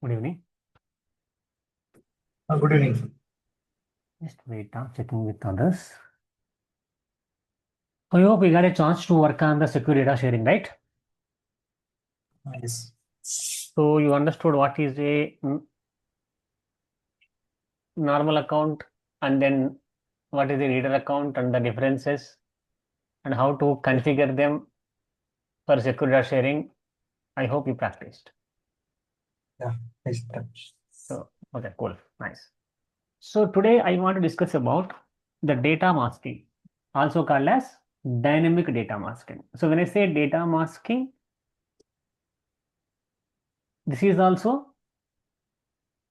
Good evening. Good evening. Just wait, I'm checking with others. I hope we got a chance to work on the secure data sharing, right? Yes. So you understood what is a normal account and then what is a reader account and the differences and how to configure them for secure data sharing. I hope you practiced. Yeah. Yes. So, okay, cool. Nice. So today I want to discuss about the data masking, also called as dynamic data masking. So when I say data masking, this is also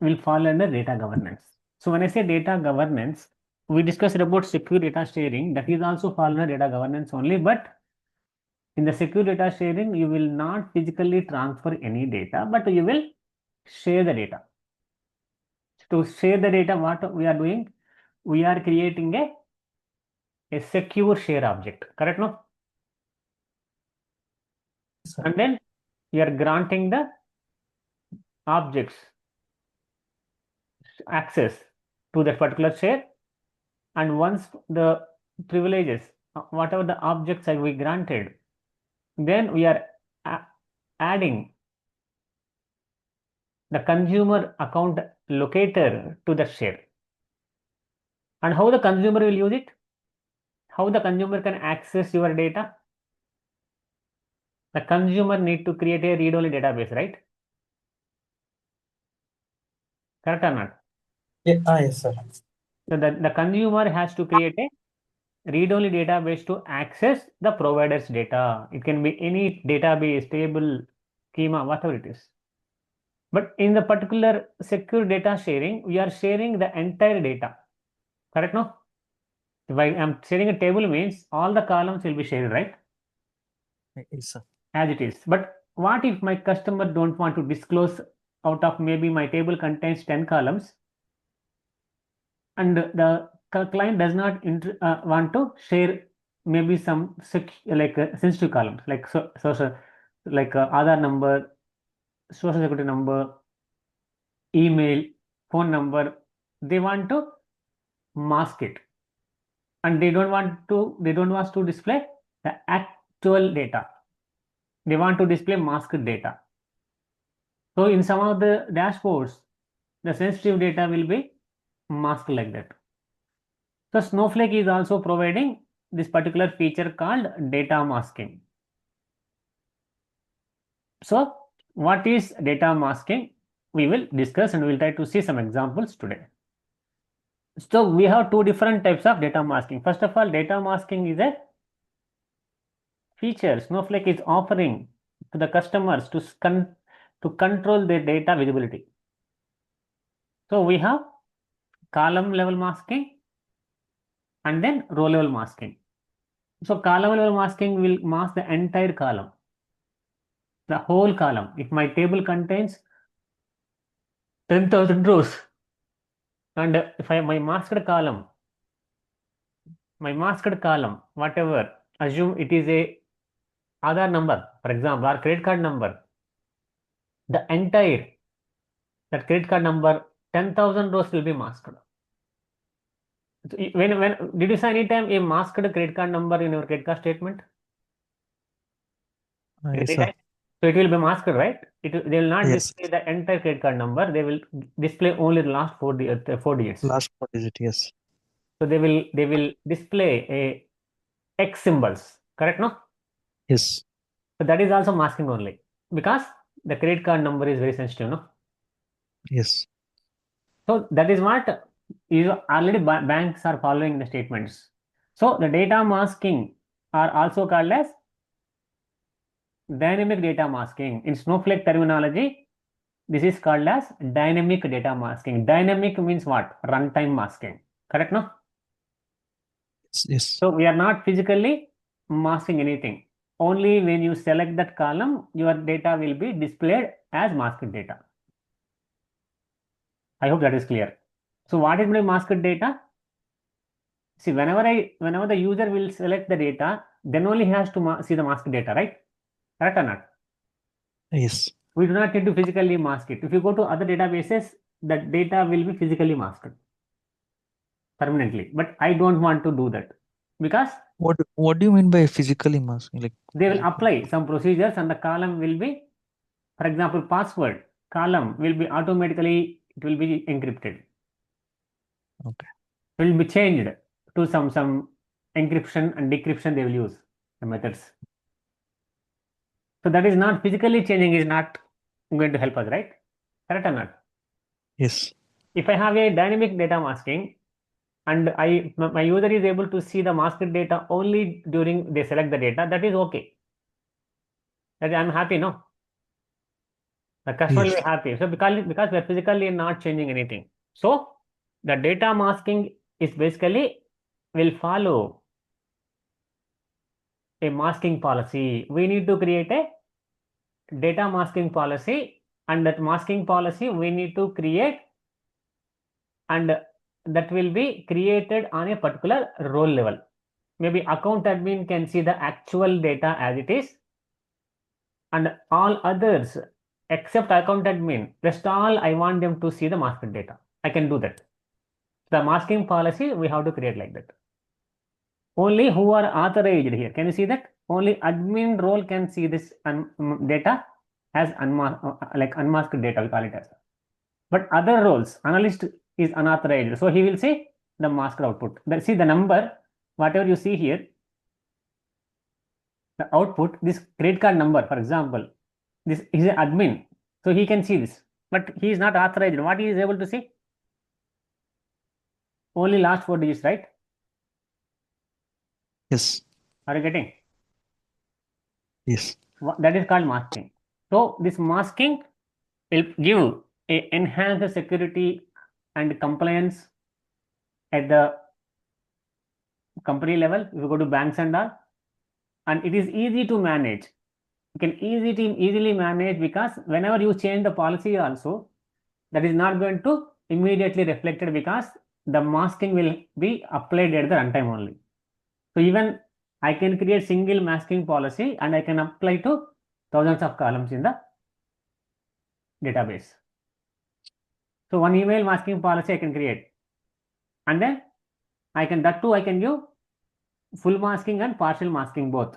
will fall under data governance. So when I say data governance, we discussed about secure data sharing. That is also fall under data governance only. But in the secure data sharing, you will not physically transfer any data, but you will share the data. To share the data, what we are doing? We are creating a secure share object. Correct, no? Sir. And then we are granting the objects access to that particular share, and once the privileges, whatever the objects are we granted, then we are adding the consumer account locator to the share. And how the consumer will use it? How the consumer can access your data? The consumer need to create a read-only database, right? Correct or not? Yeah. Yes, sir. So the consumer has to create a read-only database to access the provider's data. It can be any database, table, schema, whatever it is. But in the particular secure data sharing, we are sharing the entire data. Correct, no? If I am sharing a table means all the columns will be shared, right? Yes, sir. As it is. But what if my customer don't want to disclose out of maybe my table contains 10 columns and the client does not want to share maybe some sensitive columns like like Aadhaar number, social security number, email, phone number. They want to mask it and they don't want to display the actual data. They want to display masked data. So in some of the dashboards, the sensitive data will be masked like that. So Snowflake is also providing this particular feature called data masking. So what is data masking? We will discuss and we will try to see some examples today. So we have two different types of data masking. First of all, data masking is a feature Snowflake is offering to the customers to control their data visibility. So we have column level masking and then row level masking. So column level masking will mask the entire column, the whole column. If my table contains 10,000 rows and if I my masked column, whatever, assume it is a Aadhaar number, for example, or credit card number, the entire that credit card number 10,000 rows will be masked. So when did you say any time a masked credit card number in your credit card statement? Yes, sir. So it will be masked, right? They will not Yes. display the entire credit card number. They will display only the last four digits. Last four digit. Yes. So they will display a X symbols. Correct, no? Yes. So that is also masking only because the credit card number is very sensitive, no? Yes. So that is what is already banks are following the statements. So the data masking are also called as dynamic data masking. In Snowflake terminology, this is called as dynamic data masking. Dynamic means what? Runtime masking. Correct, no? Yes. So we are not physically masking anything. Only when you select that column, your data will be displayed as masked data. I hope that is clear. So what is my masked data? See, whenever the user will select the data, then only he has to see the masked data, right? Correct or not? Yes. We do not need to physically mask it. If you go to other databases, that data will be physically masked permanently. But I don't want to do that because What do you mean by physically masking? Like they will physically? apply some procedures and the column will be, for example, password column will be automatically, it will be encrypted. Okay. It will be changed to some encryption and decryption they will use the methods. So that is not physically changing is not going to help us, right? Correct or not? Yes. If I have a dynamic data masking and my user is able to see the masked data only during they select the data, that is okay. That I'm happy, no? The customer will be Yes. happy. So because we are physically not changing anything. So the data masking is basically will follow a masking policy. We need to create a data masking policy, and that masking policy we need to create, and that will be created on a particular role level. Maybe account admin can see the actual data as it is, and all others except account admin, rest all I want them to see the masked data. I can do that. The masking policy we have to create like that. Only who are authorized here. Can you see that? Only admin role can see this data as unmasked data, we call it as. But other roles, analyst is unauthorized. So he will see the masked output. See the number, whatever you see here, the output, this credit card number, for example, this is an admin. So he can see this. But he is not authorized. What he is able to see? Only last 4 digits, right? Yes. Are you getting? Yes. That is called masking. So this masking will give a enhanced security and compliance at the company level. If you go to banks and all, and it is easy to manage. You can easily manage because whenever you change the policy also, that is not going to immediately reflected because the masking will be applied at the runtime only. So even I can create single masking policy and I can apply to thousands of columns in the database. So one email masking policy I can create, and then I can give full masking and partial masking both.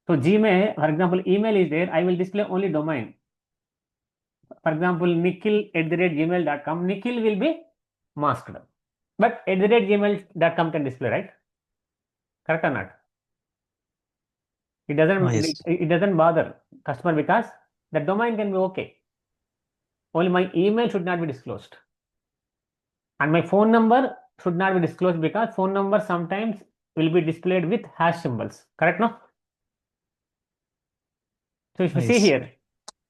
So Gmail, for example, email is there. I will display only domain. For example, nikhil@gmail.com. Nikhil will be masked, but @gmail.com can display, right? Correct or not? It doesn't. Yes. It doesn't bother customer because the domain can be okay. Only my email should not be disclosed, and my phone number should not be disclosed because phone number sometimes will be displayed with hash symbols. Correct, no? So if you see Yes. here,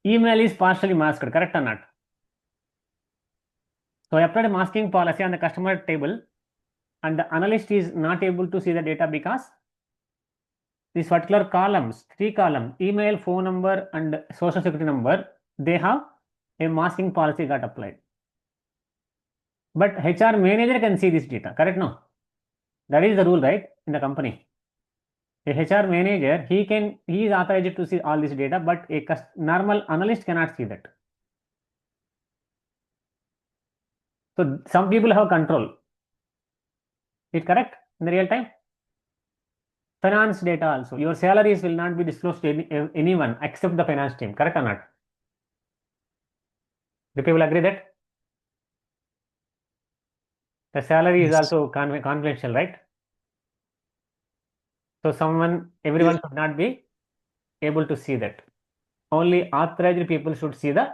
email is partially masked. Correct or not? So I applied a masking policy on the customer table, and the analyst is not able to see the data because these particular columns, 3 columns, email, phone number, and social security number, they have a masking policy got applied. But HR manager can see this data, correct? No, that is the rule, right? In the company, a HR manager, he is authorized to see all this data, but a normal analyst cannot see that. So some people have control. Is it correct in the real time? Finance data also. Your salaries will not be disclosed to anyone except the finance team. Correct or not? Do people agree that the salary is Yes. also confidential, right? So everyone Yes. should not be able to see that. Only authorized people should see the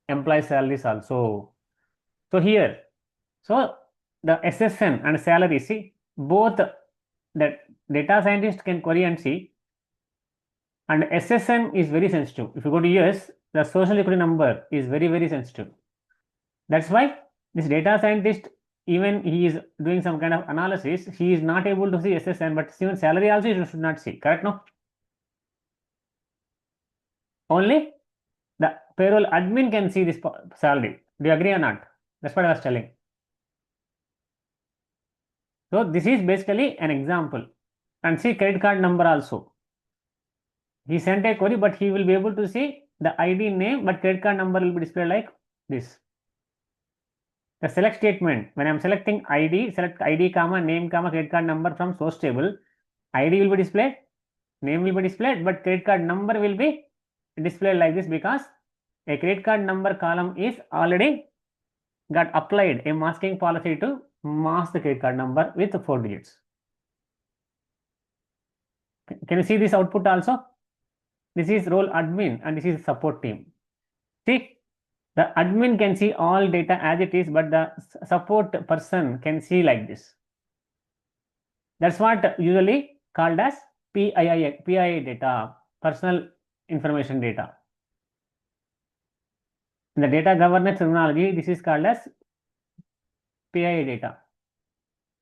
employee salaries also. So here, so the SSN and salary, see, both the data scientist can query and see, and SSN is very sensitive. If you go to US, the social security number is very sensitive. That's why this data scientist, even he is doing some kind of analysis, he is not able to see SSN, but even salary also you should not see. Correct? No? Only the payroll admin can see this salary. Do you agree or not? That's what I was telling. So this is basically an example. And see credit card number also. He sent a query, but he will be able to see the ID name, but credit card number will be displayed like this. The select statement, when I'm selecting ID, select ID, comma, name, comma, credit card number from source table, ID will be displayed, name will be displayed, but credit card number will be displayed like this because a credit card number column is already got applied a masking policy to mask the credit card number with 4 digits. Can you see this output also? This is role admin and this is support team. See, the admin can see all data as it is, but the support person can see like this. That's what usually called as PII data, personal information data. In the data governance terminology, this is called as PII data.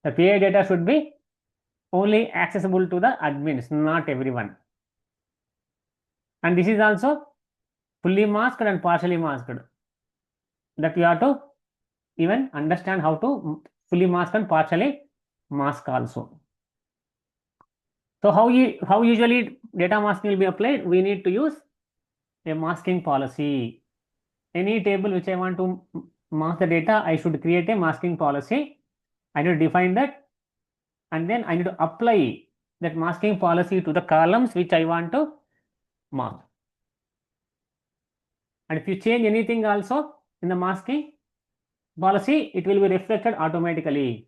The PII data should be only accessible to the admins, not everyone. And this is also fully masked and partially masked. That you have to even understand how to fully mask and partially mask also. So how usually data masking will be applied? We need to use a masking policy. Any table which I want to mask the data, I should create a masking policy. I need to define that, and then I need to apply that masking policy to the columns which I want to mark. And if you change anything also in the masking policy, it will be reflected automatically.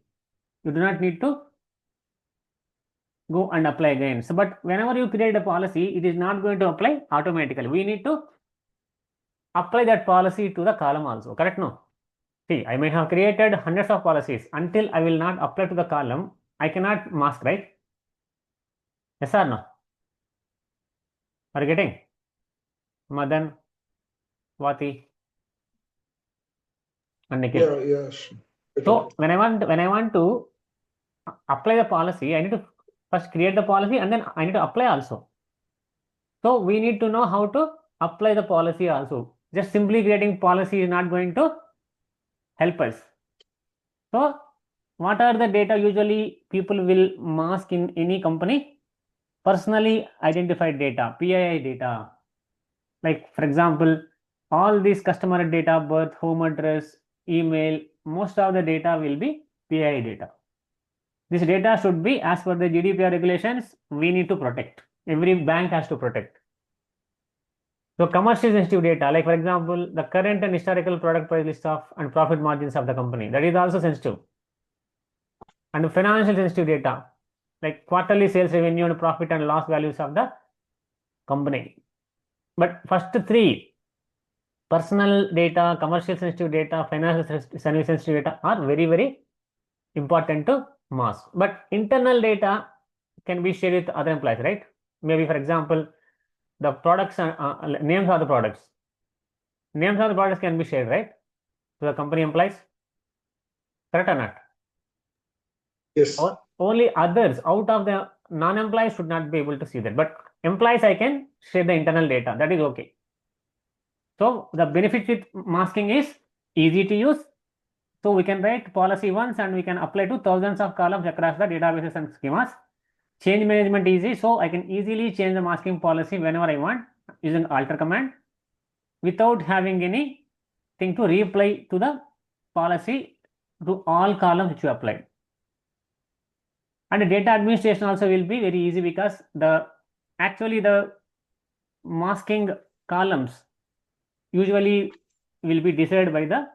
You do not need to go and apply again. So, but whenever you create a policy, it is not going to apply automatically. We need to apply that policy to the column also. Correct? No? See, I may have created hundreds of policies. Until I will not apply to the column, I cannot mask, right? Yes or no? Are you getting? Madan, Vati, and Nikhil. Yeah, yes. So when I want to apply the policy, I need to first create the policy and then I need to apply also. So we need to know how to apply the policy also. Just simply creating policy is not going to help us. So what are the data usually people will mask in any company? Personally identified data, PII data. Like for example, all these customer data, birth, home address, email, most of the data will be PII data. This data should be as per the GDPR regulations, we need to protect. Every bank has to protect. So commercial sensitive data, like for example, the current and historical product price list of and profit margins of the company, that is also sensitive. And financial sensitive data, like quarterly sales revenue and profit and loss values of the company. But first three, personal data, commercial sensitive data, financial sensitive data are very, very important to mask. But internal data can be shared with other employees, right? Maybe for example, the products, names of the products. Names of the products can be shared, right? To the company employees. Correct or not? Yes. Or only others out of the non-employees should not be able to see that. But employees, I can share the internal data. That is okay. So the benefit with masking is easy to use. So we can write policy once and we can apply to thousands of columns across the databases and schemas. Change management easy, so I can easily change the masking policy whenever I want using alter command without having anything to reapply to the policy to all columns which you applied. And the data administration also will be very easy because the masking columns usually will be decided by the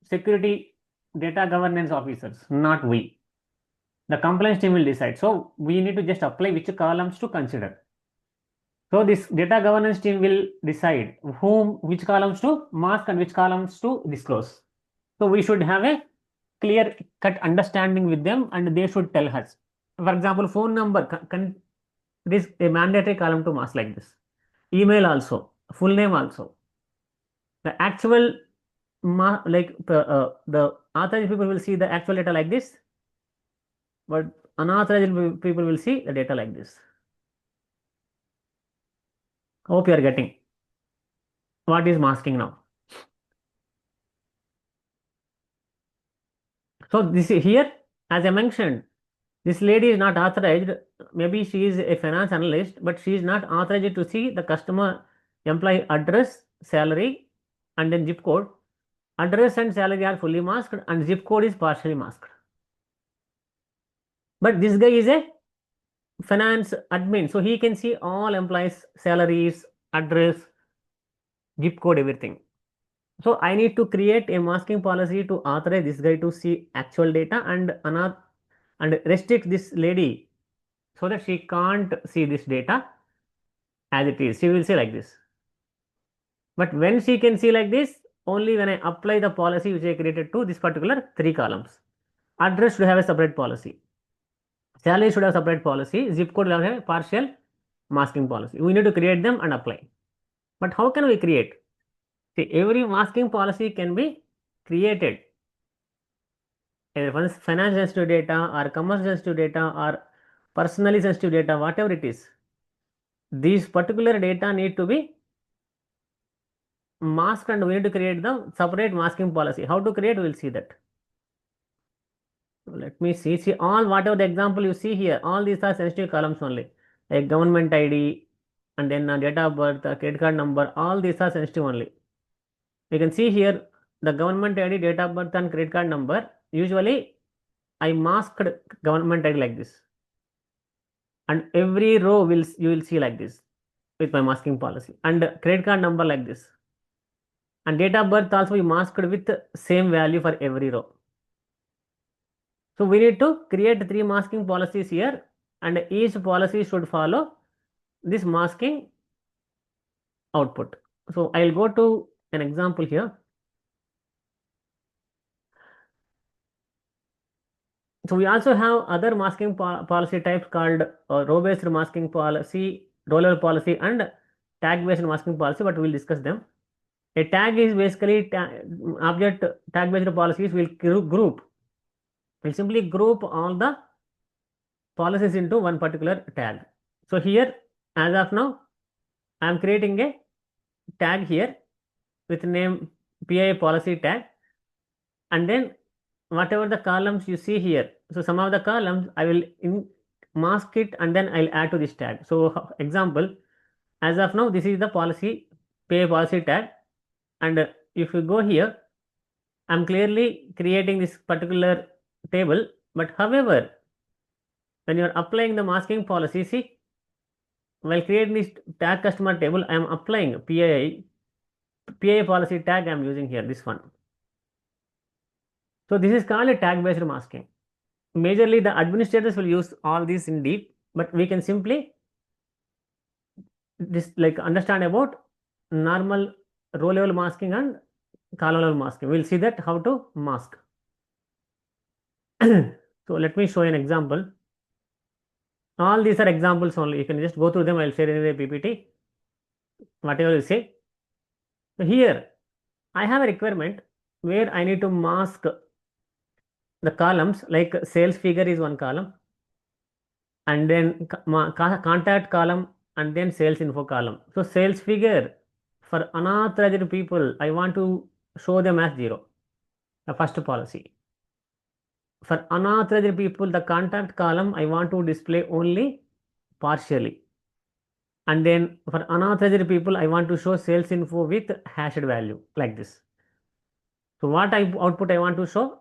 security data governance officers, not we. The compliance team will decide. So we need to just apply which columns to consider. So this data governance team will decide which columns to mask and which columns to disclose. So we should have a clear cut understanding with them and they should tell us. For example, phone number, this is a mandatory column to mask like this. Email also, full name also. The actual, the authorized people will see the actual data like this, but unauthorized people will see the data like this. Hope you are getting what is masking now. So this here, as I mentioned, this lady is not authorized. Maybe she is a finance analyst, but she is not authorized to see the customer employee address, salary, and then zip code. Address and salary are fully masked and zip code is partially masked. But this guy is a finance admin, so he can see all employees' salaries, address, zip code, everything. So I need to create a masking policy to authorize this guy to see actual data and restrict this lady so that she can't see this data as it is. She will see like this. But when she can see like this, only when I apply the policy which I created to this particular three columns. Address should have a separate policy. Salary should have separate policy. Zip code will have a partial masking policy. We need to create them and apply. But how can we create? See, every masking policy can be created. Once finance sensitive data or commerce sensitive data or personally sensitive data, whatever it is, these particular data need to be masked and we need to create the separate masking policy. How to create? We will see that. Let me see. See all whatever the example you see here, all these are sensitive columns only. Like government ID and then date of birth, credit card number, all these are sensitive only. You can see here the government ID, date of birth and credit card number. Usually I masked government ID like this. And every row you will see like this with my masking policy. And credit card number like this. And date of birth also we masked with same value for every row. So we need to create three masking policies here and each policy should follow this masking output. So I'll go to an example here. So we also have other masking policy types called row-based masking policy, row-level policy and tag-based masking policy, but we'll discuss them. A tag is basically object tag-based policies will group. We'll simply group all the policies into one particular tag. So here, as of now, I am creating a tag here with name PI policy tag, and then whatever the columns you see here, so some of the columns I will mask it and then I'll add to this tag. So example, as of now, this is the policy PI policy tag, and if you go here, I'm clearly creating this particular table, but however, when you are applying the masking policy, see, while creating this tag customer table, I am applying PI policy tag I am using here, this one. So this is called a tag based masking. Majorly the administrators will use all these in deep, but we can simply understand about normal row level masking and column level masking. We'll see that how to mask. So let me show you an example. All these are examples only. You can just go through them. I'll share in the PPT. Whatever you say. So here, I have a requirement where I need to mask the columns, like sales figure is one column, and then contact column, and then sales info column. So sales figure for unauthorized people, I want to show them as 0. The first policy. For unauthorized people, the contact column I want to display only partially. And then for unauthorized people, I want to show sales info with hashed value like this. So what output I want to show?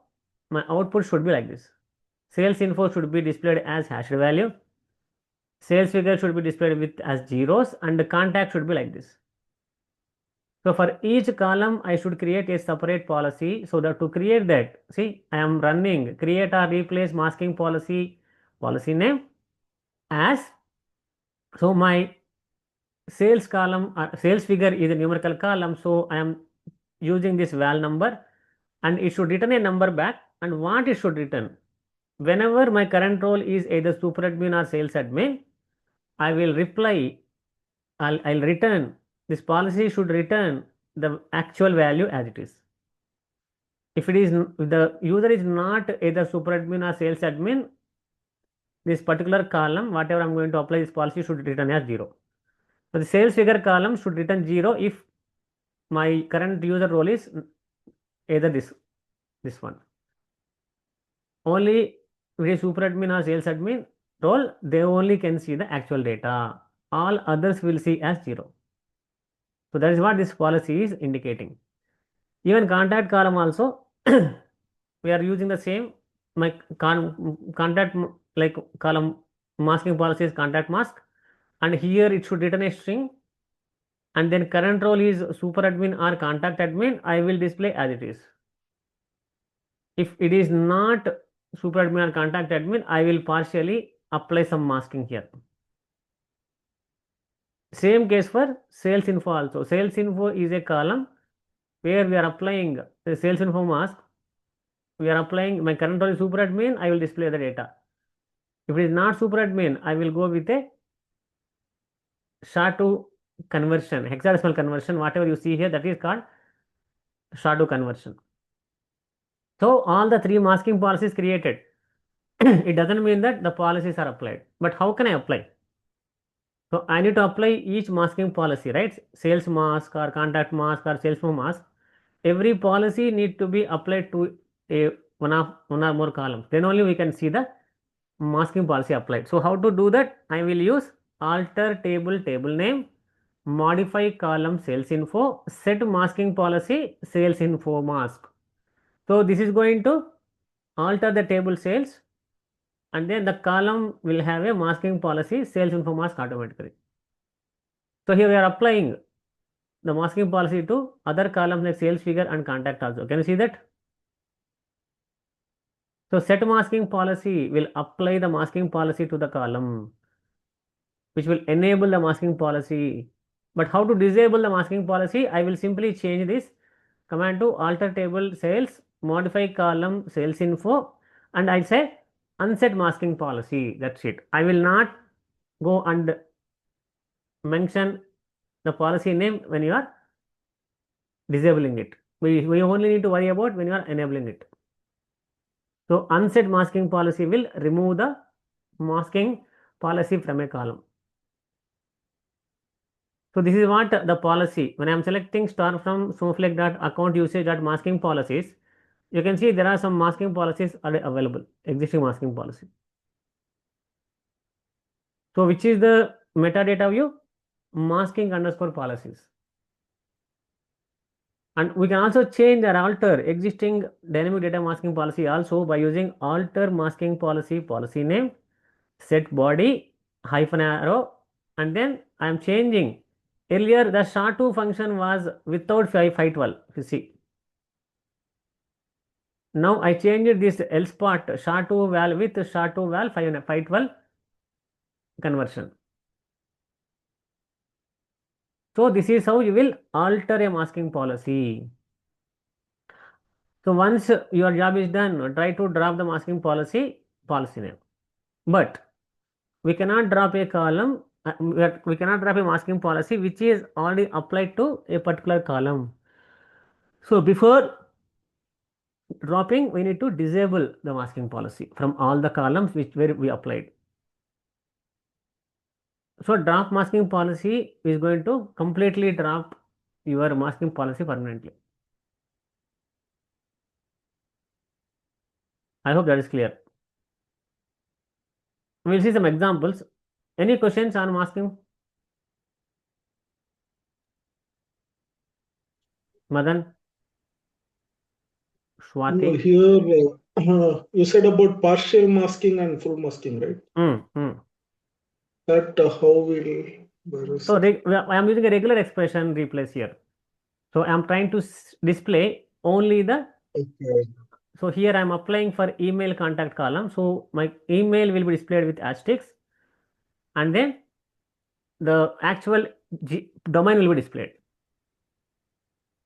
My output should be like this. Sales info should be displayed as hashed value. Sales figure should be displayed with as zeros, and the contact should be like this. So for each column, I should create a separate policy. So that to create that, see, I am running create or replace masking policy name as, so my sales column, sales figure is a numerical column. So I am using this val number and it should return a number back. And what it should return? Whenever my current role is either super admin or sales admin, I will reply, I'll return, this policy should return the actual value as it is. If the user is not either super admin or sales admin, this particular column, whatever I'm going to apply this policy should return as 0. So the sales figure column should return 0 if my current user role is either this one. Only if it is super admin or sales admin role, they only can see the actual data. All others will see as 0. So that is what this policy is indicating. Even contact column also, we are using the same my contact like column masking policy is contact mask, and here it should return a string, and then current role is super admin or contact admin. I will display as it is. If it is not super admin or contact admin, I will partially apply some masking here. Same case for sales info also. Sales info is a column where we are applying the sales info mask. We are applying my current role is super admin. I will display the data. If it is not super admin, I will go with a SHA-2 conversion, hexadecimal conversion. Whatever you see here, that is called SHA-2 conversion. So all the three masking policies created. It doesn't mean that the policies are applied. But how can I apply? So I need to apply each masking policy, right? Sales mask or contact mask or sales info mask. Every policy need to be applied to a one or more columns. Then only we can see the masking policy applied. So how to do that? I will use alter table name, modify column sales info, set masking policy sales info mask. So this is going to alter the table sales, and then the column will have a masking policy sales info mask automatically. So here we are applying the masking policy to other columns like sales figure and contact also. Can you see that? So set masking policy will apply the masking policy to the column, which will enable the masking policy. But how to disable the masking policy? I will simply change this command to alter table sales, modify column sales info, and I say unset masking policy. That's it. I will not go and mention the policy name when you are disabling it. We only need to worry about when you are enabling it. So unset masking policy will remove the masking policy from a column. So this is what the policy. When I am selecting star from snowflake.account usage.masking policies, you can see there are some masking policies are available, existing masking policy. So which is the metadata view? Masking underscore policies. And we can also change or alter existing dynamic data masking policy also by using alter masking policy name, set body, hyphen arrow, and then I am changing. Earlier the SHA-2 function was without 512, you see. Now I changed this else part SHA-2 val with SHA-2 val 512 conversion. So this is how you will alter a masking policy. So once your job is done, try to drop the masking policy name. But we cannot drop a column, we cannot drop a masking policy which is already applied to a particular column. So before dropping, we need to disable the masking policy from all the columns which were we applied. So drop masking policy is going to completely drop your masking policy permanently. I hope that is clear. We will see some examples. Any questions on masking? Madan? No, Swati? here you said about partial masking and full masking, right? That how will So I am using a regular expression replace here. So I am trying to display only the. okay. So here I am applying for email contact column. So my email will be displayed with asterisks, and then the actual domain will be displayed.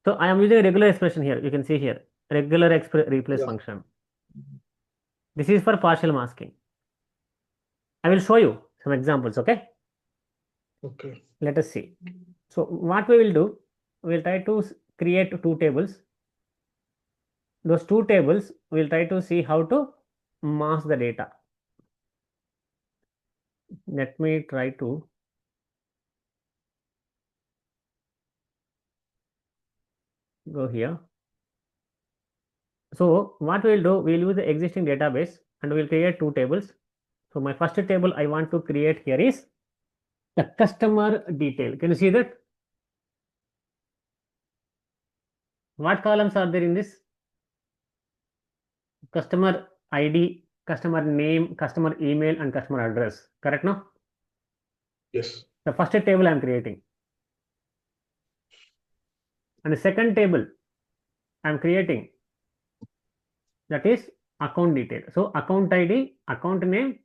So I am using a regular expression here. You can see here regular replace function. This is for partial masking. I will show you some examples. Okay. Okay. Let us see. So what we will do, we will try to create two tables. Those two tables, we will try to see how to mask the data. Let me try to go here. So what we will do, we will use the existing database and we will create two tables. So my first table I want to create here is the customer detail. Can you see that? What columns are there in this? Customer ID, customer name, customer email, and customer address. Correct now? Yes. The first table I am creating. And the second table I am creating, that is account detail. So account ID, account name,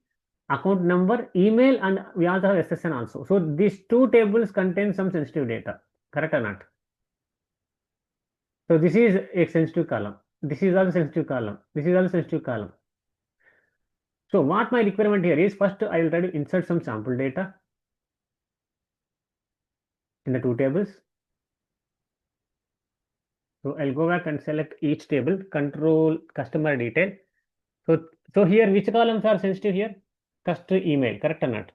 account number, email, and we also have SSN also. So these two tables contain some sensitive data. Correct or not? So this is a sensitive column. This is also sensitive column. This is also sensitive column. So what my requirement here is, first I will try to insert some sample data in the two tables. So I'll go back and select each table, control customer detail. So here, which columns are sensitive here? Customer email, correct or not?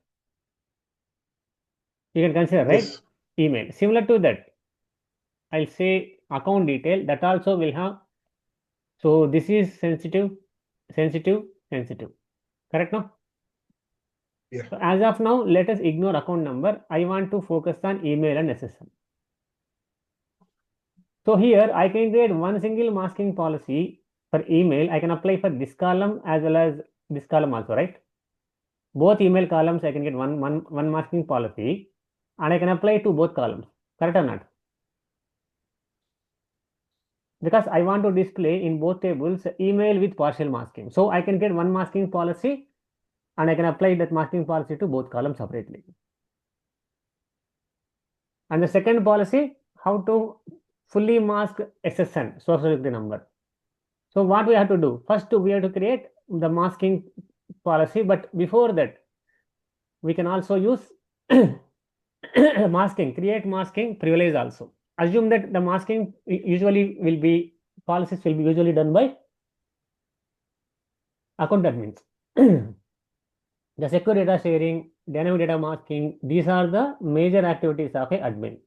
You can consider, right? Yes. Email. Similar to that, I'll say account detail, that also will have. So this is sensitive, sensitive, sensitive. Correct now? Yeah. So as of now, let us ignore account number. I want to focus on email and SSN. So here I can create one single masking policy for email. I can apply for this column as well as this column also, right? Both email columns I can get one masking policy, and I can apply to both columns. Correct or not? Because I want to display in both tables email with partial masking. So I can get one masking policy and I can apply that masking policy to both columns separately. And the second policy, how to fully mask SSN, social security number. So what we have to do? First, we have to create the masking policy, but before that, we can also use masking, create masking privilege also. Assume that the masking usually will be, policies will be usually done by account admins. The secure data sharing, dynamic data masking, these are the major activities of a admin.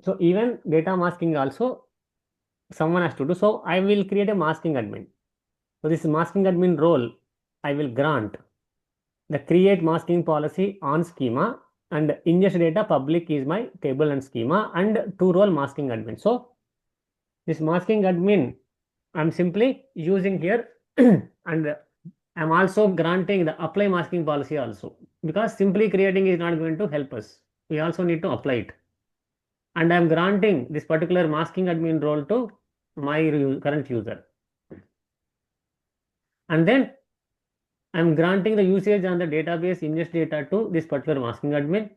So even data masking also someone has to do. So I will create a masking admin. So this masking admin role, I will grant the create masking policy on schema, and ingest data public is my table and schema, and two role masking admin. So this masking admin I'm simply using here and I'm also granting the apply masking policy also, because simply creating is not going to help us. We also need to apply it. And I'm granting this particular masking admin role to my current user. And then I'm granting the usage on the database ingest data to this particular masking admin,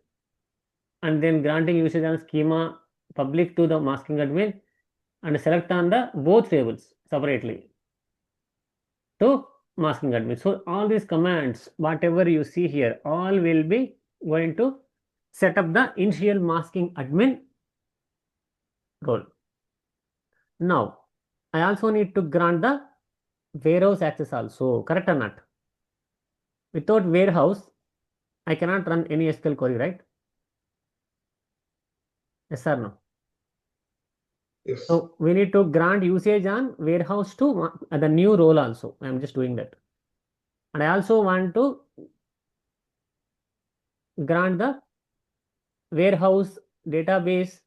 and then granting usage on schema public to the masking admin, and select on the both tables separately to masking admin. So all these commands, whatever you see here, all will be going to set up the initial masking admin role. Now, I also need to grant the warehouse access also, correct or not? Without warehouse, I cannot run any SQL query, right? Yes or no? Yes. So we need to grant usage on warehouse to the new role also. I am just doing that. And I also want to grant the warehouse, database,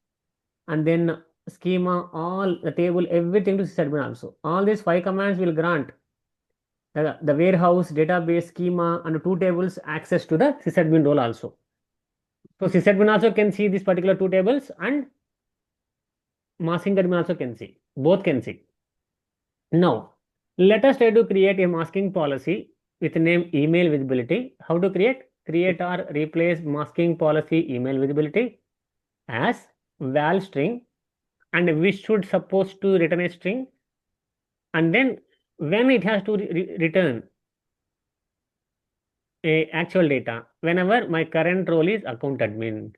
and then schema, all the table, everything to sysadmin also. All these 5 commands will grant the warehouse, database, schema, and 2 tables access to the sysadmin role also. So sysadmin also can see these particular 2 tables, and masking admin also can see. Both can see. Now, let us try to create a masking policy with name email visibility. How to create? Create or replace masking policy email visibility as val string, and we should supposed to return a string, and then when it has to return a actual data, whenever my current role is account admin.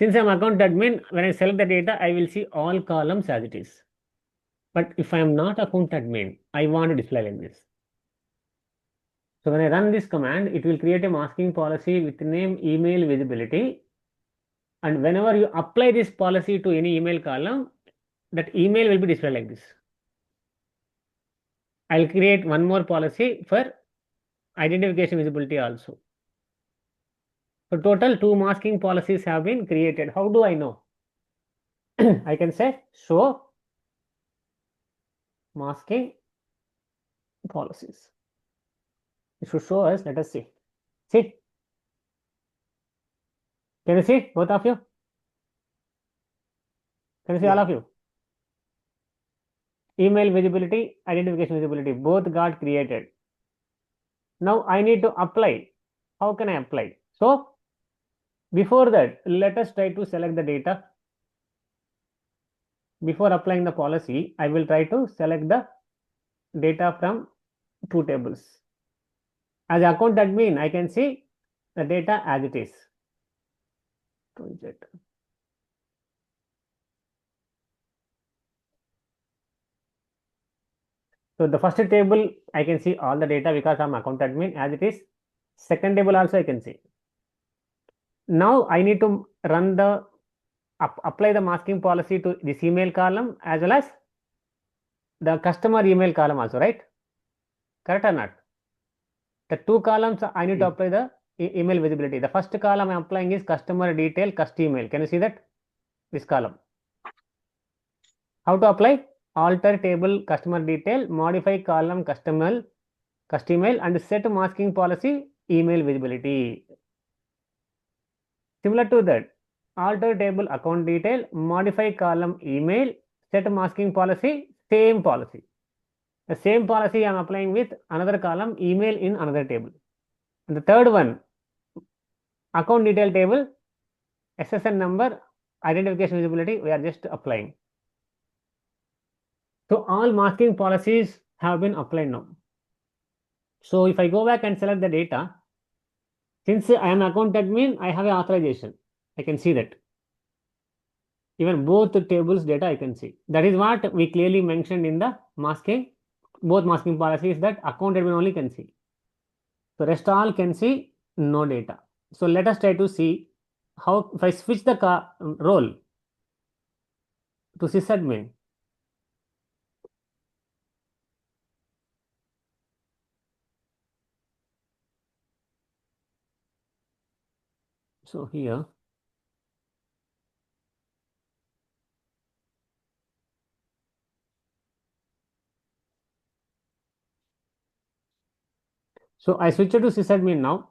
Since I'm account admin, when I select the data, I will see all columns as it is. But if I am not account admin, I want to display like this. So when I run this command, it will create a masking policy with name email visibility. And whenever you apply this policy to any email column, that email will be displayed like this. I'll create one more policy for identification visibility also. So total 2 masking policies have been created. How do I know? I can say show masking policies. It should show us, let us see. See? Can you see, both of you? Can you see all of you? Email visibility, identification visibility, both got created. Now I need to apply. How can I apply? So before that, let us try to select the data. Before applying the policy, I will try to select the data from two tables. As account admin, I can see the data as it is. So the first table, I can see all the data because I'm account admin as it is. Second table also I can see. Now I need to run the apply the masking policy to this email column as well as the customer email column also, right? Correct or not? The two columns I need to apply the email visibility. The first column I'm applying is customer detail, cust email. Can you see that? This column. How to apply? Alter table customer detail, modify column customer cust email, and set masking policy email visibility. Similar to that, alter table account detail, modify column email, set masking policy, same policy. The same policy I am applying with another column email in another table. And the third one, account detail table, SSN number, identification visibility, we are just applying. So all masking policies have been applied now. So if I go back and select the data, since I am account admin, I have an authorization. I can see that. Even both the tables data I can see. That is what we clearly mentioned in the masking. Both masking policies that account admin only can see. So rest all can see no data. So let us try to see how if I switch the role to sysadmin. So here, so I switch to sysadmin now.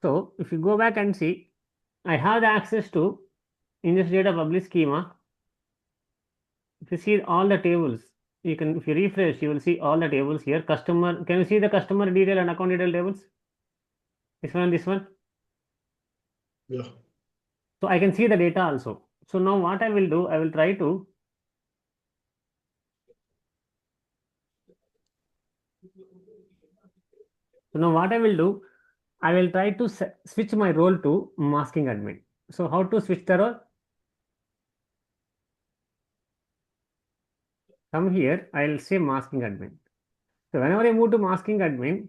So if you go back and see, I have the access to in this data public schema. If you see all the tables, you can, if you refresh, you will see all the tables here. Customer, can you see the customer detail and account detail tables? This one and this one. Yeah. So I can see the data also. So now what I will do, I will try to I will try to switch my role to masking admin. So how to switch the role? Come here, I'll say masking admin. So whenever I move to masking admin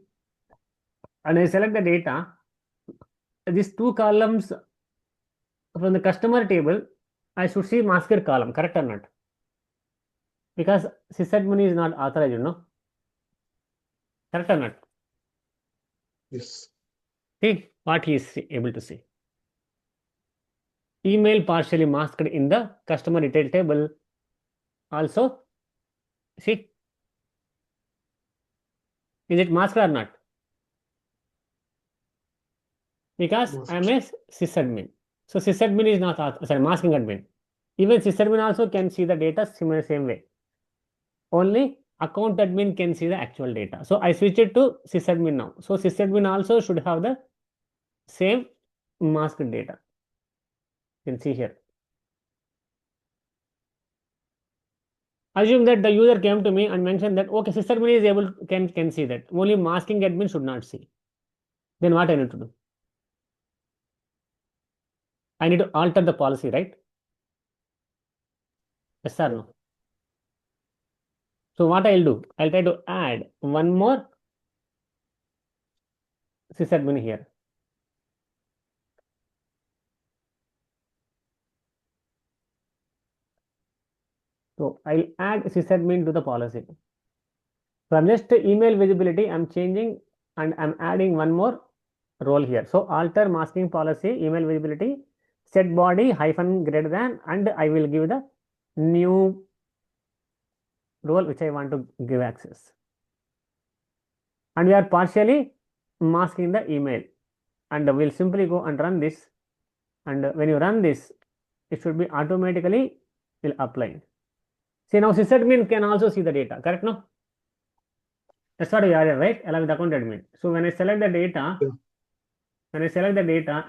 and I select the data, these two columns from the customer table, I should see masker column, correct or not? Because sysadmin is not authorized, you know. Correct or not? Yes. See what he is able to see. Email partially masked in the customer detail table. Also, see, is it masked or not? Because I am a sysadmin. So sysadmin is not masking admin. Even sysadmin also can see the data similar same way. Only account admin can see the actual data. So I switch it to sysadmin now. So sysadmin also should have the same masked data. You can see here. Assume that the user came to me and mentioned that okay, sysadmin is able can see that. Only masking admin should not see. Then what I need to do? I need to alter the policy, right? Yes or no? So what I'll do? I'll try to add one more sysadmin here. So I'll add sysadmin to the policy. From just email visibility, I'm changing and I'm adding one more role here. So alter masking policy, email visibility, set body hyphen greater than, and I will give the new role which I want to give access. And we are partially masking the email, and we'll simply go and run this. And when you run this, it should be automatically will apply. See, now sysadmin can also see the data, correct? No, that's what we added, right? Along with account admin. So when I select the data,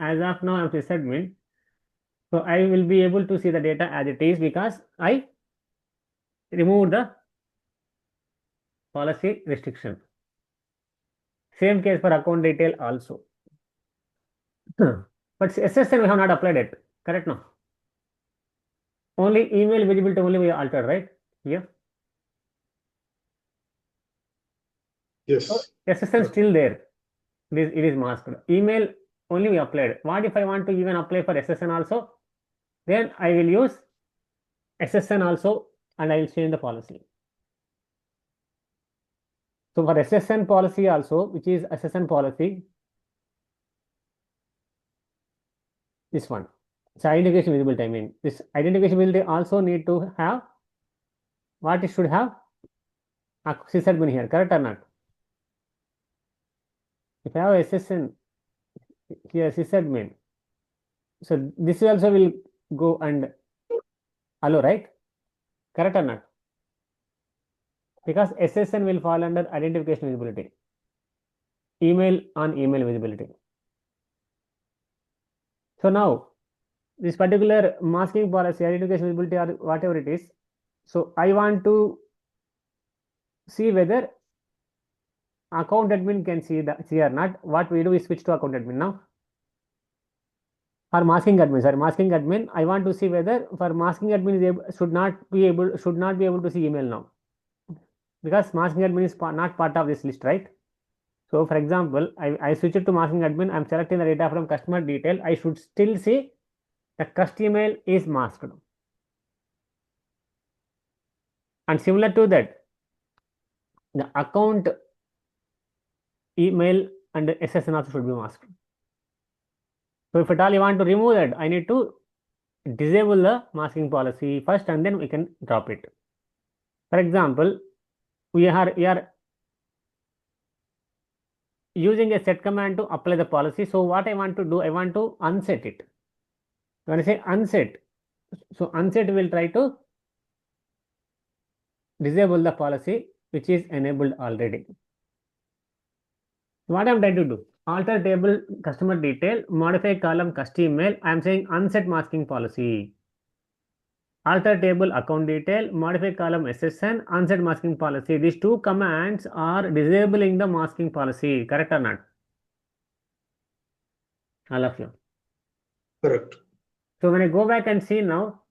as of now I'm sysadmin, so I will be able to see the data as it is because I remove the policy restriction. Same case for account detail also. But SSN we have not applied it, correct? No, only email visibility only we altered, right? Here. Yes. So SSN still there. It is masked. Email only we applied. What if I want to even apply for SSN also? Then I will use SSN also and I will change the policy. So for SSN policy also, which is SSN policy, this one. So identification visibility, I mean, this identification visibility also need to have what it should have? A sysadmin here, correct or not? If I have SSN here, sysadmin, so this also will go and allow, right? Correct or not? Because SSN will fall under identification visibility. Email on email visibility. So now this particular masking policy, identification visibility or whatever it is, so I want to see whether account admin can see or not. What we do is switch to account admin now. For masking admin, I want to see whether for masking admin should not be able to see email now, because masking admin is not part of this list, right? So for example, I switch it to masking admin. I'm selecting the data from customer detail. I should still see the customer email is masked. And similar to that, the account email and SSN also should be masked. So if at all you want to remove that, I need to disable the masking policy first and then we can drop it. For example, we are using a set command to apply the policy. So what I want to do, I want to unset it. When I say unset, so unset will try to disable the policy which is enabled already. What I'm trying to do, alter table customer detail, modify column customer email. I'm saying unset masking policy. Alter table account detail, modify column SSN, unset masking policy. These two commands are disabling the masking policy, correct or not? All of you. Correct. So when I go back and see now,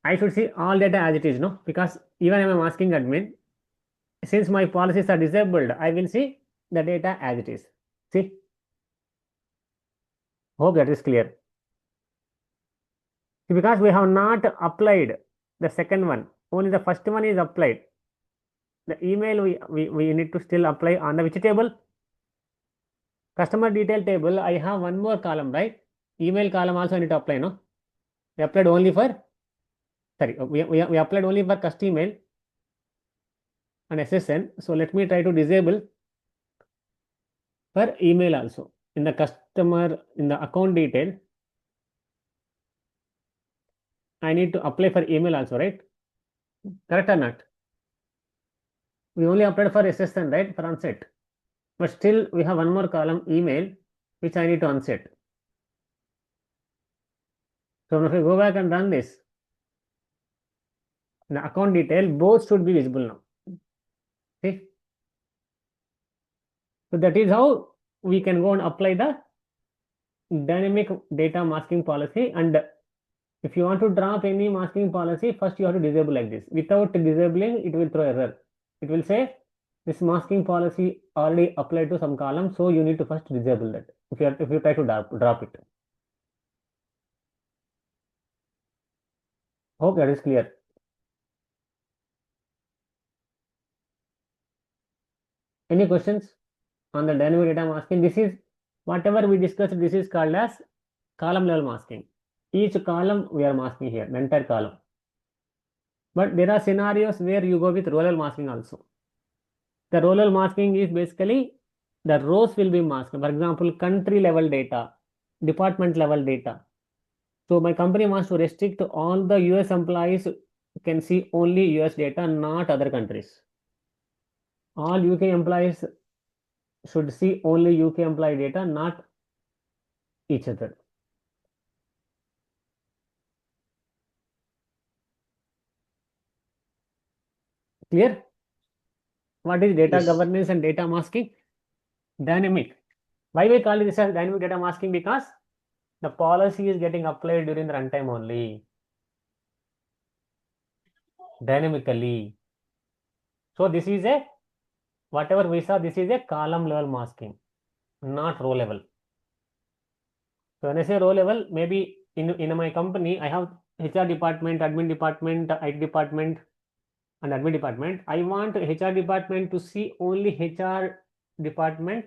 I should see all data as it is, no? Because even I'm a masking admin, since my policies are disabled, I will see the data as it is. See? Hope that is clear. Because we have not applied the second one, only the first one is applied. The email we need to still apply on the which table? Customer detail table. I have one more column, right? Email column also I need to apply, no? We applied only for, sorry, we applied only for customer email and SSN. So let me try to disable for email also. In the customer, in the account detail, I need to apply for email also, right? Correct or not? We only applied for SSN, right? For unset. But still we have one more column email which I need to unset. So if we go back and run this, the account detail both should be visible now. See? So that is how we can go and apply the dynamic data masking policy. And if you want to drop any masking policy, first you have to disable like this. Without disabling, it will throw error. It will say this masking policy already applied to some column, so you need to first disable that. If you try to drop it. Hope that is clear. Any questions on the dynamic data masking? This is whatever we discussed. This is called as column level masking. each column we are masking here, the entire column. But there are scenarios where you go with row masking also. The row masking is basically the rows will be masked. For example, country level data, department level data. So my company wants to restrict all the US employees can see only US data, not other countries. All UK employees should see only UK employee data, not each other. Clear? What is data Yes. governance and data masking? Dynamic. Why we call this as dynamic data masking? Because the policy is getting applied during the runtime only, dynamically. So this is a, whatever we saw, this is a column level masking, not row level. So when I say row level, maybe in my company, I have HR department, admin department, IT department, and admin department. I want HR department to see only HR department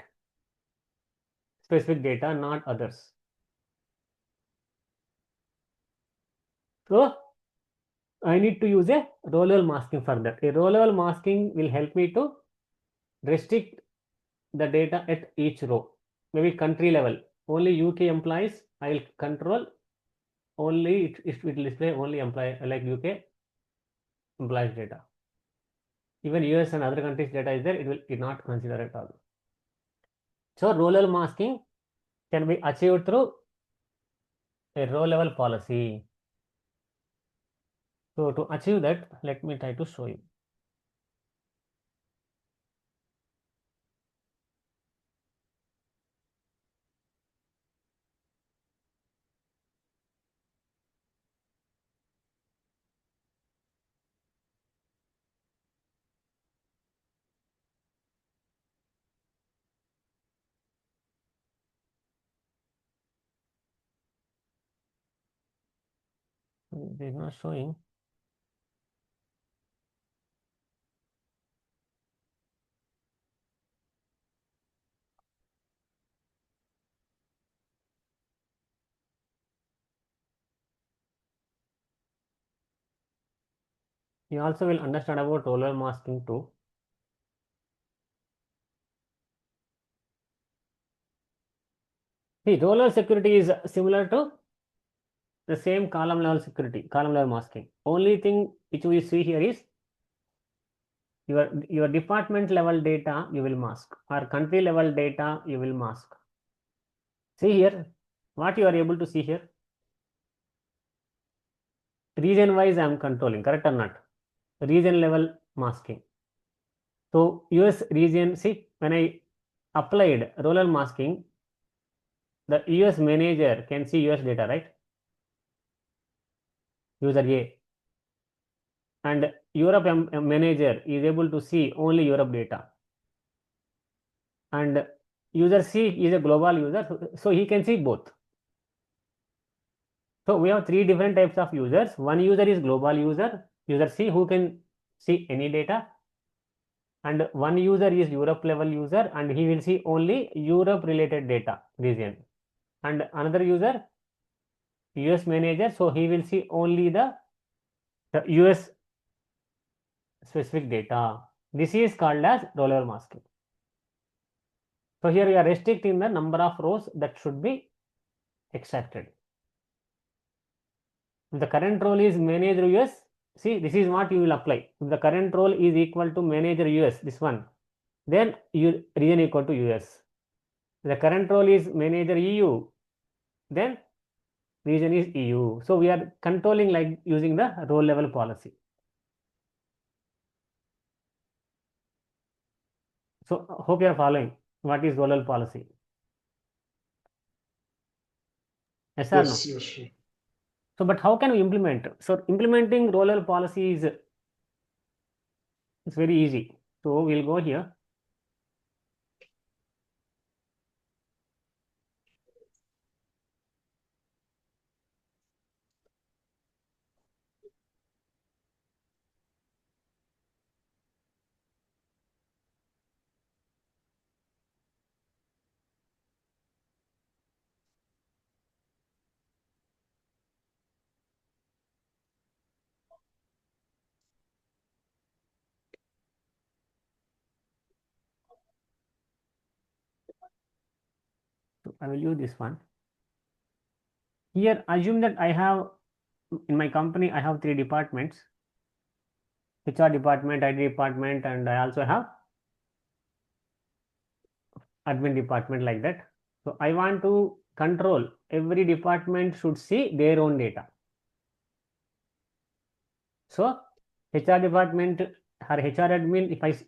specific data, not others. So I need to use a row level masking for that. A row level masking will help me to restrict the data at each row. Maybe country level, only UK employees, I will control only, it will display only employee like UK employees data. Even US and other countries data is there, it will not consider at all. So row level masking can be achieved through a row level policy. So to achieve that, let me try to show you. It is not showing. You also will understand about row level masking too. See, row level security is similar to the same column level security, column level masking. Only thing which we see here is your department level data you will mask, or country level data you will mask. See here, what you are able to see here. Region wise I am controlling, correct or not? Region level masking. So US region, see, when I applied row level masking, the US manager can see US data, right? User A. And Europe manager is able to see only Europe data. And user C is a global user, so he can see both. So we have three different types of users. One user is global user, user C, who can see any data. And one user is Europe level user, and he will see only Europe related data region. And another user, US manager, so he will see only the US specific data. This is called as row level masking. So here we are restricting the number of rows that should be extracted. If the current role is manager US, see, this is what you will apply. If the current role is equal to manager US, this one, then region equal to US. If the current role is manager EU, then region is EU. So we are controlling like using the role level policy. So hope you are following what is role level policy. Yes or no? Yes, yes. So, but how can we implement? So implementing role level policy is it's very easy. So we'll go here. So I will use this one. Here, assume that I have, in my company, I have 3 departments: HR department, IT department, and I also have admin department, like that. So I want to control every department should see their own data. So HR department or HR admin, if I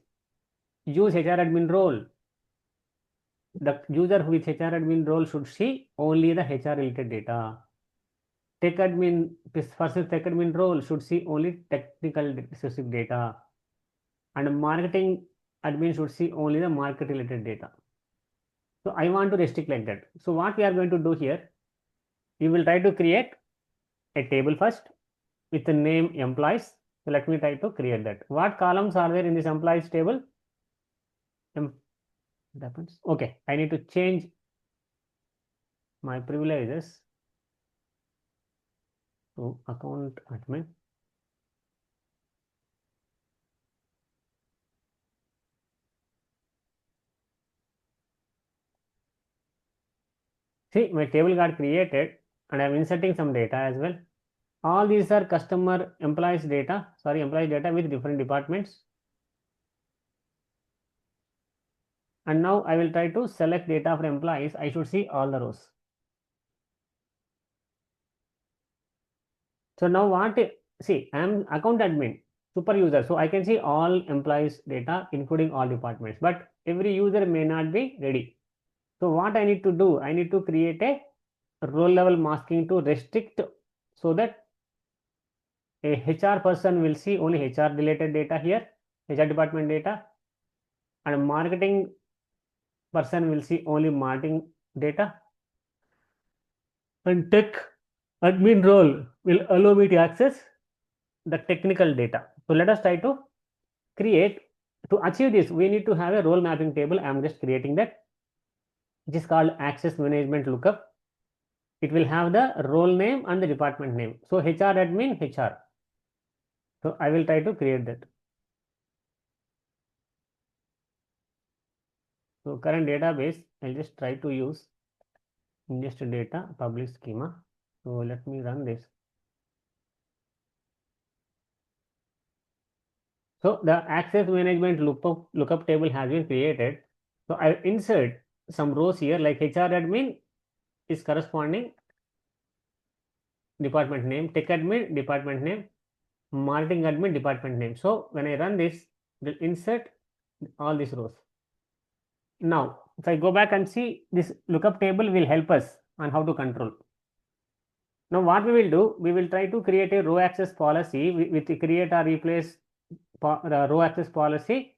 use HR admin role, the user with HR admin role should see only the HR related data. Tech admin, this person tech admin role should see only technical specific data, and marketing admin should see only the market related data. So I want to restrict like that. So what we are going to do here, we will try to create a table first with the name employees. So let me try to create that. What columns are there in this employees table? Happens. Okay, I need to change my privileges to account admin. See, my table got created and I'm inserting some data as well. All these are customer employees data with different departments. And now I will try to select data for employees. I should see all the rows. So now see, I am account admin, super user. So I can see all employees data, including all departments, but every user may not be ready. So what I need to do, I need to create a role level masking to restrict, so that a HR person will see only HR related data here, HR department data, and a marketing person will see only marketing data, and tech admin role will allow me to access the technical data. So let us try to create. To achieve this, we need to have a role mapping table. I am just creating that, which is called access management lookup. It will have the role name and the department name. So HR admin, HR. So I will try to create that. So current database, I'll just try to use ingest data public schema. So let me run this. So the access management lookup table has been created. So I insert some rows here, like HR admin is corresponding department name, tech admin department name, marketing admin department name. So when I run this, it will insert all these rows. Now, if I go back and see, this lookup table will help us on how to control. Now, what we will do, we will try to create a row access policy with the create or replace row access policy,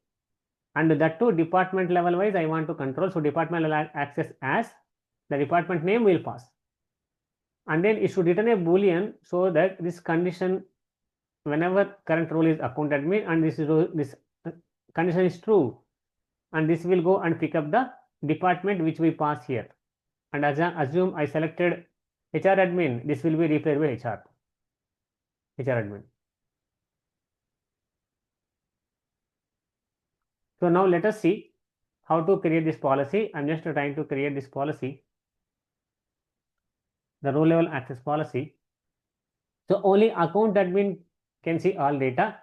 and that too department level wise I want to control. So department level access as the department name will pass, and then it should return a boolean, so that this condition, whenever current role is account admin and this condition is true, and this will go and pick up the department which we pass here, and assume I selected HR admin, this will be replaced by HR admin. So now let us see how to create this policy. I'm just trying to create this policy, the row level access policy. So only account admin can see all data.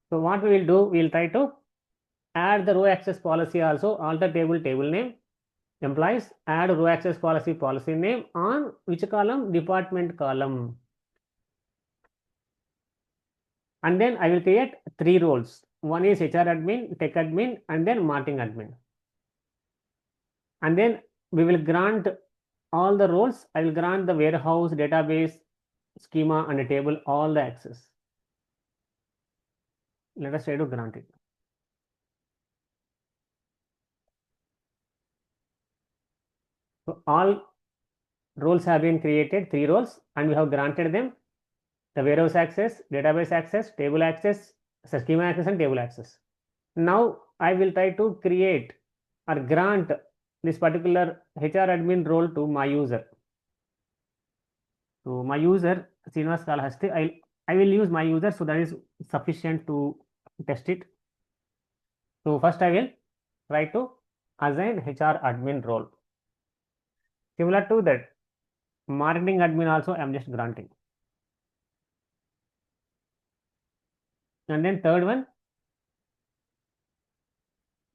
So what we will do, we will try to add the row access policy also, alter table name, employees, add row access policy name on which column? Department column. And then I will create 3 roles. One is HR admin, tech admin, and then marketing admin. And then we will grant all the roles. I will grant the warehouse, database, schema, and a table all the access. Let us try to grant it. So all roles have been created, 3 roles, and we have granted them the warehouse access, database access, table access, schema access, and table access. Now I will try to create or grant this particular HR admin role to my user. So my user Srinivas Kalahasti, I will use my user, so that is sufficient to test it. So first I will try to assign HR admin role. Similar to that, marketing admin also I'm just granting. And then third one,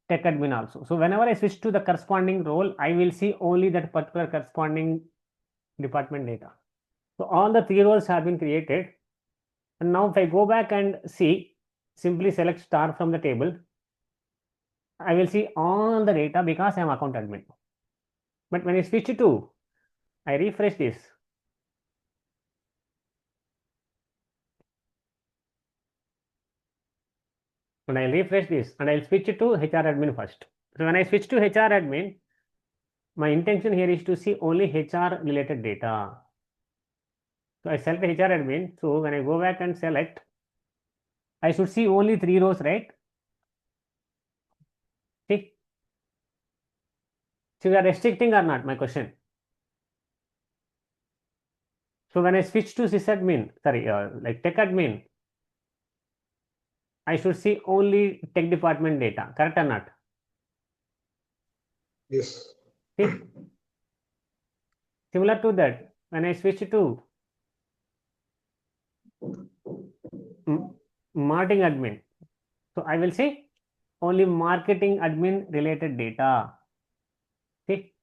tech admin also. So whenever I switch to the corresponding role, I will see only that particular corresponding department data. So all the 3 roles have been created. And now if I go back and see, simply select star from the table, I will see all the data because I am account admin. But when I switch to, I refresh this. And I'll refresh this and I'll switch to HR admin first. So when I switch to HR admin, my intention here is to see only HR related data. So I select HR admin. So when I go back and select, I should see only 3 rows, right? See? So we are restricting or not, my question. So when I switch to sysadmin, like tech admin, I should see only tech department data, correct or not? Yes. See? Similar to that, when I switch to marketing admin, so I will see only marketing admin related data. See?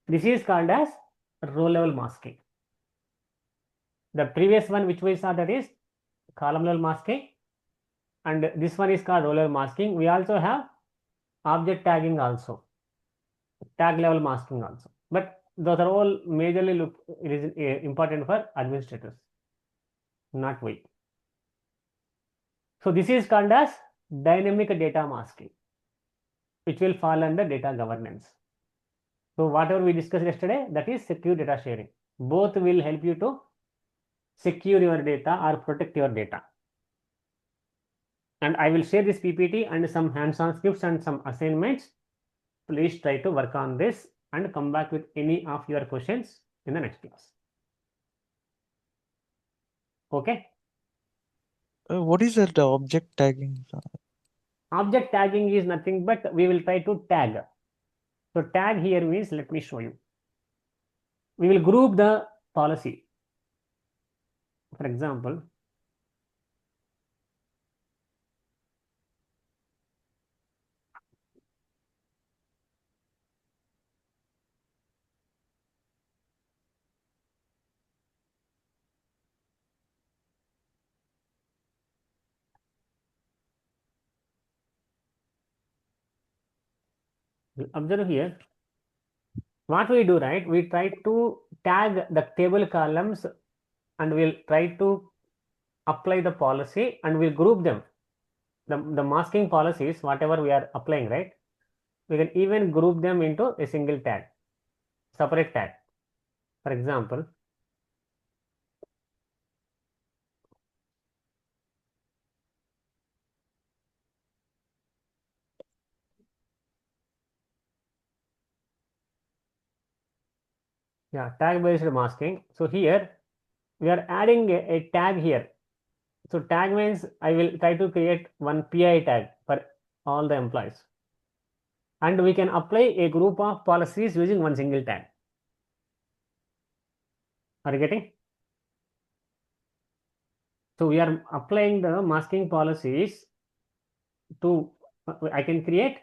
This is called as row level masking. The previous one which we saw, that is column level masking, and this one is called row level masking. We also have object tagging also, tag level masking also, but those are all majorly it is important for administrators, not we. So this is called as dynamic data masking, which will fall under data governance. So whatever we discussed yesterday, that is secure data sharing. Both will help you to secure your data or protect your data. And I will share this PPT and some hands-on scripts and some assignments. Please try to work on this and come back with any of your questions in the next class. Okay. What is that object tagging? Object tagging is nothing but we will try to tag. So tag here means, let me show you. We will group the policy. For example, observe here. What we do, right? We try to tag the table columns and we'll try to apply the policy and we'll group them. The masking policies, whatever we are applying, right? We can even group them into a single tag, separate tag. For example, yeah, tag based masking. So here we are adding a tag here. So tag means I will try to create one PI tag for all the employees. And we can apply a group of policies using one single tag. Are you getting? So we are applying the masking policies to, I can create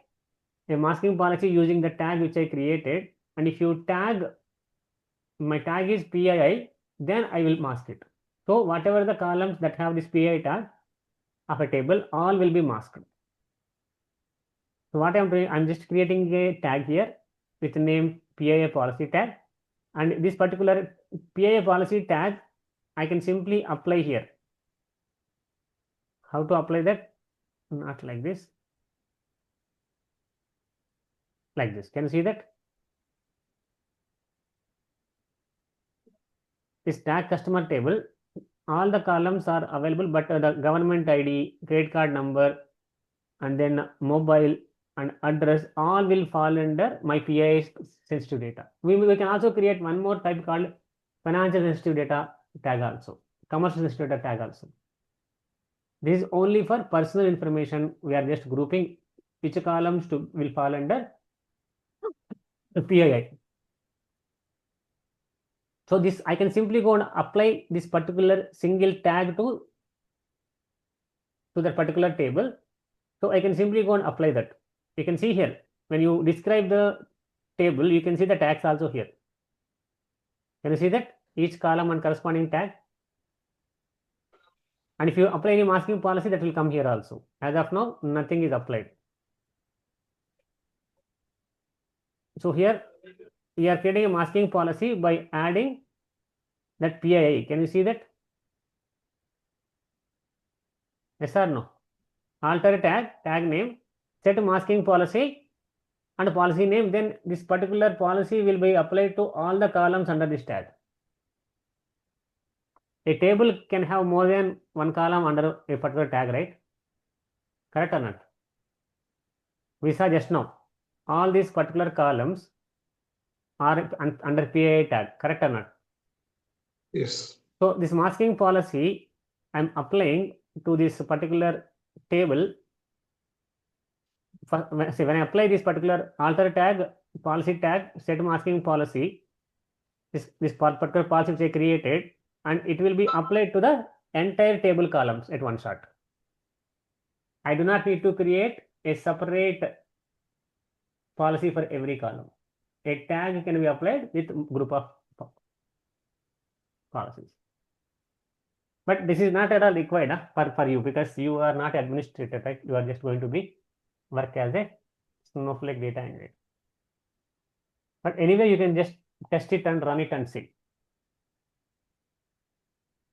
a masking policy using the tag which I created. And if you tag, my tag is PII, then I will mask it. So whatever the columns that have this PII tag of a table, all will be masked. So what I'm doing, I'm just creating a tag here with the name PII policy tag. And this particular PII policy tag, I can simply apply here. How to apply that? Not like this. Like this. Can you see that? This tag customer table, all the columns are available, but the government ID, credit card number, and then mobile and address, all will fall under my PII sensitive data. We can also create one more type called financial sensitive data tag also, commercial sensitive data tag also. This is only for personal information. We are just grouping which columns will fall under PII. So this, I can simply go and apply this particular single tag to that particular table. So I can simply go and apply that. You can see here, when you describe the table, you can see the tags also here. Can you see that? Each column and corresponding tag. And if you apply any masking policy, that will come here also. As of now, nothing is applied. So here, we are creating a masking policy by adding that PII. Can you see that? Yes or no? Alter tag name, set masking policy and policy name. Then this particular policy will be applied to all the columns under this tag. A table can have more than one column under a particular tag, right? Correct or not? We saw just now, all these particular columns are under PII tag, correct or not? Yes. So this masking policy I'm applying to this particular table. When I apply this particular alter tag, policy tag, set masking policy, this particular policy which I created, and it will be applied to the entire table columns at one shot. I do not need to create a separate policy for every column. A tag can be applied with group of policies. But this is not at all required for you, because you are not administrator, right? You are just going to be work as a Snowflake data engineer. But anyway, you can just test it and run it and see.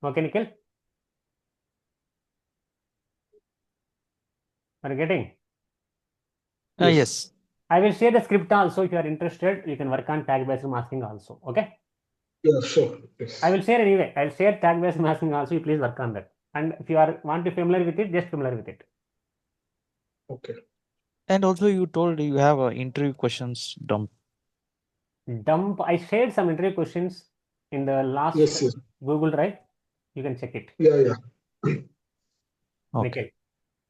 Okay, Nikhil? Are you getting? Yes. I will share the script also. If you are interested, you can work on tag-based masking also. Okay? Yeah, sure. Yes. I will share anyway. I'll share tag-based masking also. You please work on that. And if you want to be familiar with it, just familiar with it. Okay. And also you told you have interview questions dump. I shared some interview questions in the last Yes. Google Drive. You can check it. Yeah. Okay. Nikhil.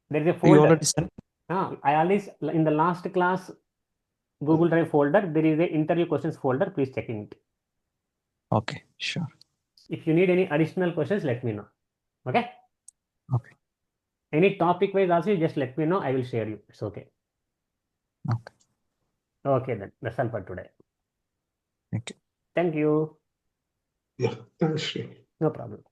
There is a You folder. already sent? I always, in the last class Google Drive folder, there is a interview questions folder. Please check in it. Okay, sure. If you need any additional questions, let me know. Okay? Okay. Any topic wise also, you just let me know. I will share you. It's okay. Okay. Okay then. That's all for today. Thank you. Thank you. Yeah. Thanks, Sri. No problem.